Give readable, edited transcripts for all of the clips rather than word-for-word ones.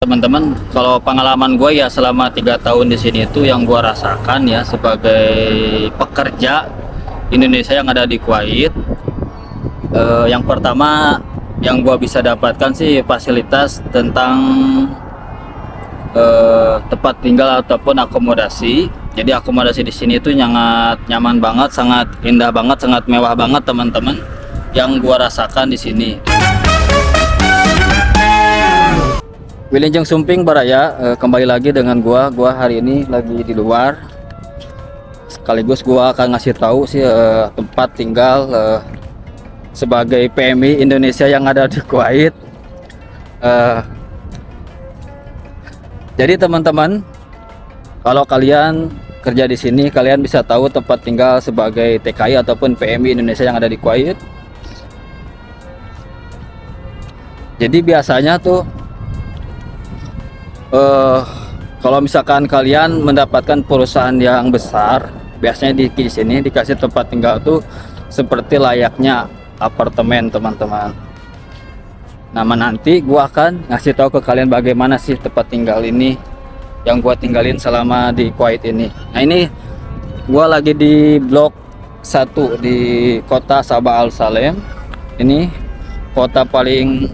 Teman-teman, kalau pengalaman gue ya selama 3 tahun di sini itu yang gue rasakan ya sebagai pekerja Indonesia yang ada di Kuwait. Yang pertama yang gue bisa dapatkan sih fasilitas tentang tempat tinggal ataupun akomodasi. Jadi akomodasi di sini itu sangat nyaman banget, sangat indah banget, sangat mewah banget teman-teman. Yang gue rasakan di sini. Wilujeng Sumping Baraya, kembali lagi dengan gua hari ini lagi di luar. Sekaligus gua akan ngasih tahu sih tempat tinggal sebagai PMI Indonesia yang ada di Kuwait. Jadi teman-teman, kalau kalian kerja di sini, kalian bisa tahu tempat tinggal sebagai TKI ataupun PMI Indonesia yang ada di Kuwait. Jadi biasanya tuh kalau misalkan kalian mendapatkan perusahaan yang besar, biasanya di sini dikasih tempat tinggal tuh seperti layaknya apartemen teman-teman. Nah, nanti gua akan ngasih tahu ke kalian bagaimana sih tempat tinggal ini yang gua tinggalin selama di Kuwait ini. Nah, ini gua lagi di blok 1 di kota Sabah Al Salem. Ini kota paling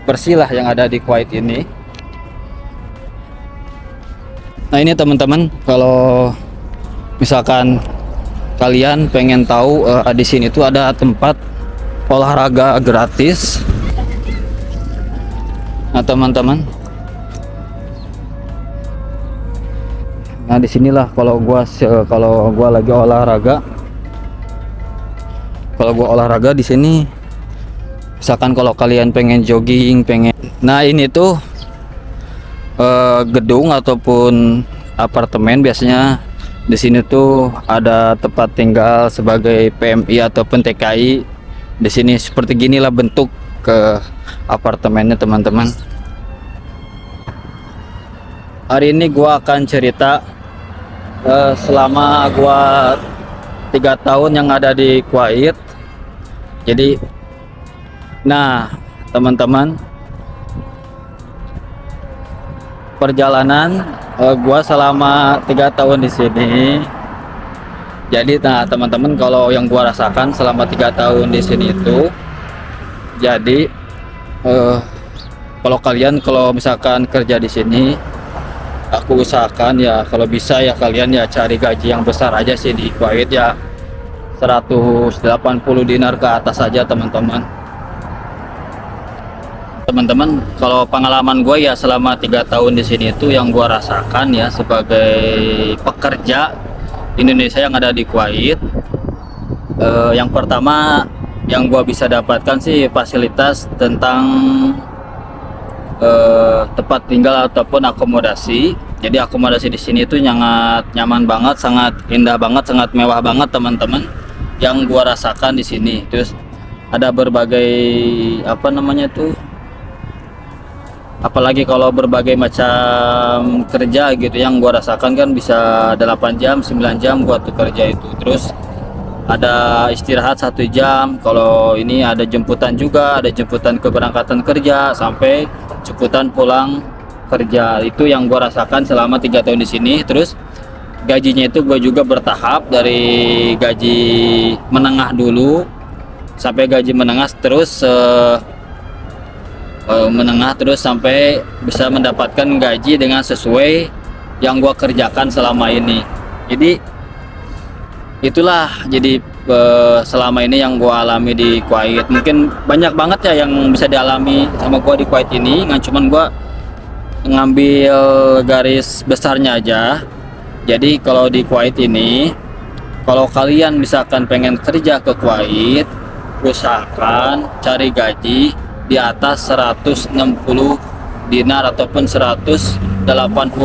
bersih lah yang ada di Kuwait ini. Nah, ini teman-teman, kalau misalkan kalian pengen tahu di sini tuh ada tempat olahraga gratis. Nah, teman-teman. Nah, disinilah kalau gua lagi olahraga. Kalau gua olahraga di sini, misalkan kalau kalian pengen jogging, Nah, ini tuh gedung ataupun apartemen, biasanya di sini tuh ada tempat tinggal sebagai PMI ataupun TKI. Di sini seperti ginilah bentuk ke apartemennya teman-teman. Hari ini gua akan cerita selama gua 3 tahun yang ada di Kuwait. Jadi, nah teman-teman, perjalanan gua selama 3 tahun di sini. Jadi, nah teman-teman, kalau yang gua rasakan selama 3 tahun di sini itu, jadi kalau misalkan kerja di sini, aku usahakan ya kalau bisa ya kalian ya cari gaji yang besar aja sih di Kuwait ya, 180 dinar ke atas aja teman-teman. Teman-teman, kalau pengalaman gue ya selama 3 tahun di sini itu yang gue rasakan ya sebagai pekerja Indonesia yang ada di Kuwait. Yang pertama yang gue bisa dapatkan sih fasilitas tentang tempat tinggal ataupun akomodasi. Jadi akomodasi di sini itu sangat nyaman banget, sangat indah banget, sangat mewah banget teman-teman. Yang gue rasakan di sini, terus ada berbagai apalagi kalau berbagai macam kerja gitu yang gua rasakan kan bisa 8 jam 9 jam gua tuh kerja itu. Terus ada istirahat 1 jam, kalau ini ada jemputan juga, ada jemputan keberangkatan kerja sampai jemputan pulang kerja. Itu yang gua rasakan selama 3 tahun di sini. Terus gajinya itu gua juga bertahap, dari gaji menengah dulu sampai gaji menengah, terus menengah, terus sampai bisa mendapatkan gaji dengan sesuai yang gua kerjakan selama ini. Jadi itulah, jadi selama ini yang gua alami di Kuwait. Mungkin banyak banget ya yang bisa dialami sama gua di Kuwait ini, nggak cuman gua ngambil garis besarnya aja. Jadi kalau di Kuwait ini, kalau kalian misalkan pengen kerja ke Kuwait, usahakan cari gaji di atas 160 dinar ataupun 180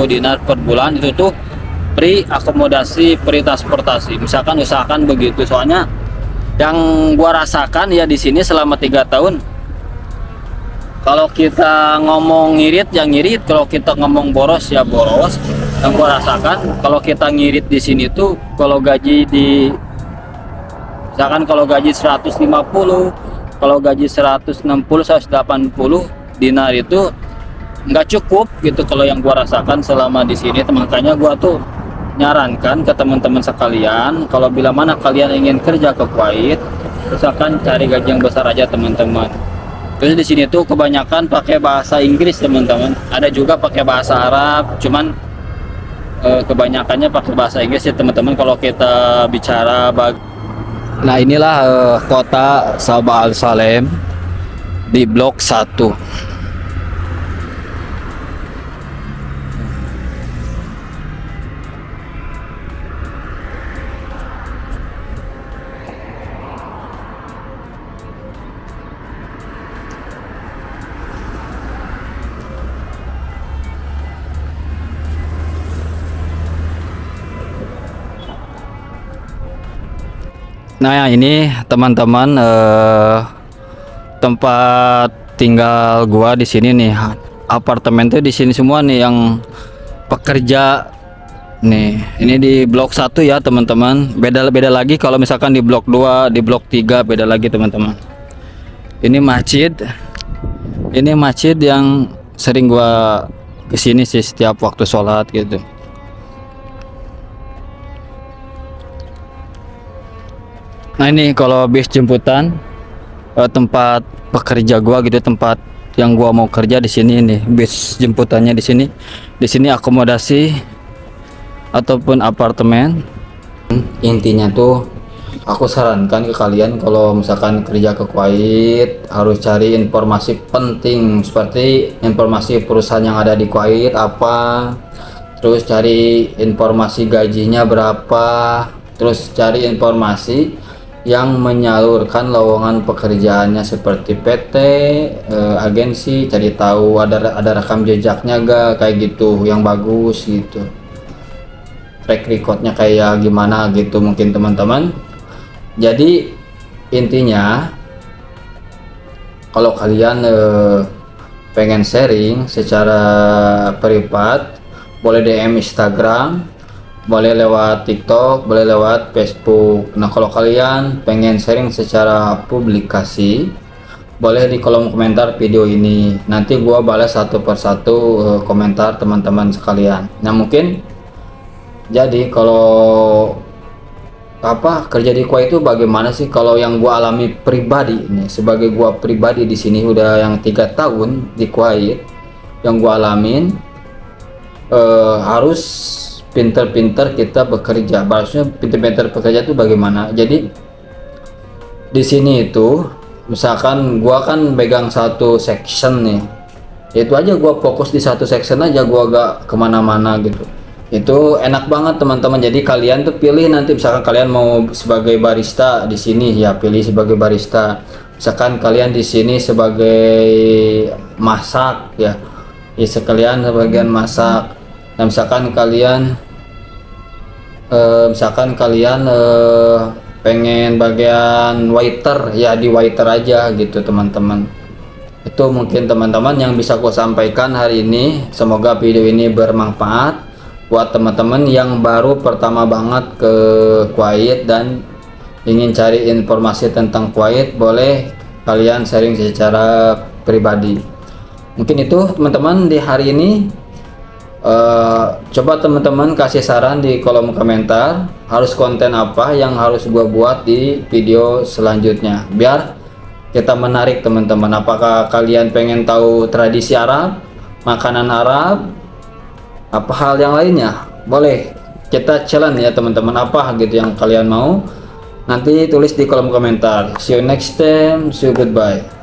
dinar per bulan. Itu tuh free akomodasi, free transportasi. Misalkan usahakan begitu. Soalnya yang gua rasakan ya di sini selama 3 tahun, kalau kita ngomong ngirit ya ngirit, kalau kita ngomong boros ya boros. Yang gua rasakan kalau kita ngirit di sini tuh, kalau gaji misalkan kalau gaji 150, kalau gaji 160 180 dinar itu nggak cukup gitu kalau yang gua rasakan selama di sini. Makanya gua tuh nyarankan ke teman-teman sekalian, kalau bila mana kalian ingin kerja ke Kuwait, misalkan cari gaji yang besar aja teman-teman. Terus di sini tuh kebanyakan pakai bahasa Inggris teman-teman, ada juga pakai bahasa Arab, cuman kebanyakannya pakai bahasa Inggris ya teman-teman kalau kita bicara Nah inilah kota Sabah Al Salem di blok 1. Nah ini teman-teman tempat tinggal gua di sini nih, apartemen tuh di sini semua nih yang pekerja nih. Ini di blok 1 ya teman-teman. Beda lagi kalau misalkan di blok 2, di blok 3 beda lagi teman-teman. Ini masjid. Ini masjid yang sering gua kesini sih setiap waktu sholat gitu. Nah ini kalau bis jemputan tempat pekerja gua gitu, tempat yang gua mau kerja di sini. Ini bis jemputannya di sini. Di sini akomodasi ataupun apartemen. Intinya tuh aku sarankan ke kalian kalau misalkan kerja ke Kuwait harus cari informasi penting seperti informasi perusahaan yang ada di Kuwait apa, terus cari informasi gajinya berapa, terus cari informasi yang menyalurkan lowongan pekerjaannya seperti PT, agensi, cari tahu ada rekam jejaknya gak kayak gitu yang bagus gitu, track recordnya kayak gimana gitu mungkin teman-teman. Jadi intinya kalau kalian pengen sharing secara privat boleh DM Instagram, boleh lewat TikTok, boleh lewat Facebook. Nah kalau kalian pengen sharing secara publikasi boleh di kolom komentar video ini, nanti gua balas satu persatu komentar teman-teman sekalian. Nah mungkin jadi kalau kerja di Kuwait itu bagaimana sih, kalau yang gua alami pribadi nih, sebagai gua pribadi di sini udah yang 3 tahun di Kuwait, yang gua alamin harus pinter-pinter kita bekerja. Harusnya pinter-pinter bekerja itu bagaimana? Jadi di sini itu misalkan gua kan pegang satu section nih, itu aja gua fokus di satu section aja, gua gak kemana-mana gitu. Itu enak banget teman-teman. Jadi kalian tuh pilih nanti, misalkan kalian mau sebagai barista di sini ya pilih sebagai barista. Misalkan kalian di sini sebagai masak ya sekalian sebagian masak. Nah misalkan kalian pengen bagian waiter ya di waiter aja gitu teman-teman. Itu mungkin teman-teman yang bisa aku sampaikan hari ini. Semoga video ini bermanfaat buat teman-teman yang baru pertama banget ke Kuwait dan ingin cari informasi tentang Kuwait. Boleh kalian sharing secara pribadi. Mungkin itu teman-teman di hari ini. Coba teman-teman kasih saran di kolom komentar harus konten apa yang harus gua buat di video selanjutnya biar kita menarik teman-teman. Apakah kalian pengen tahu tradisi Arab, makanan Arab, apa hal yang lainnya? Boleh kita challenge ya teman-teman, apa gitu yang kalian mau, nanti tulis di kolom komentar. See you next time, see you, goodbye.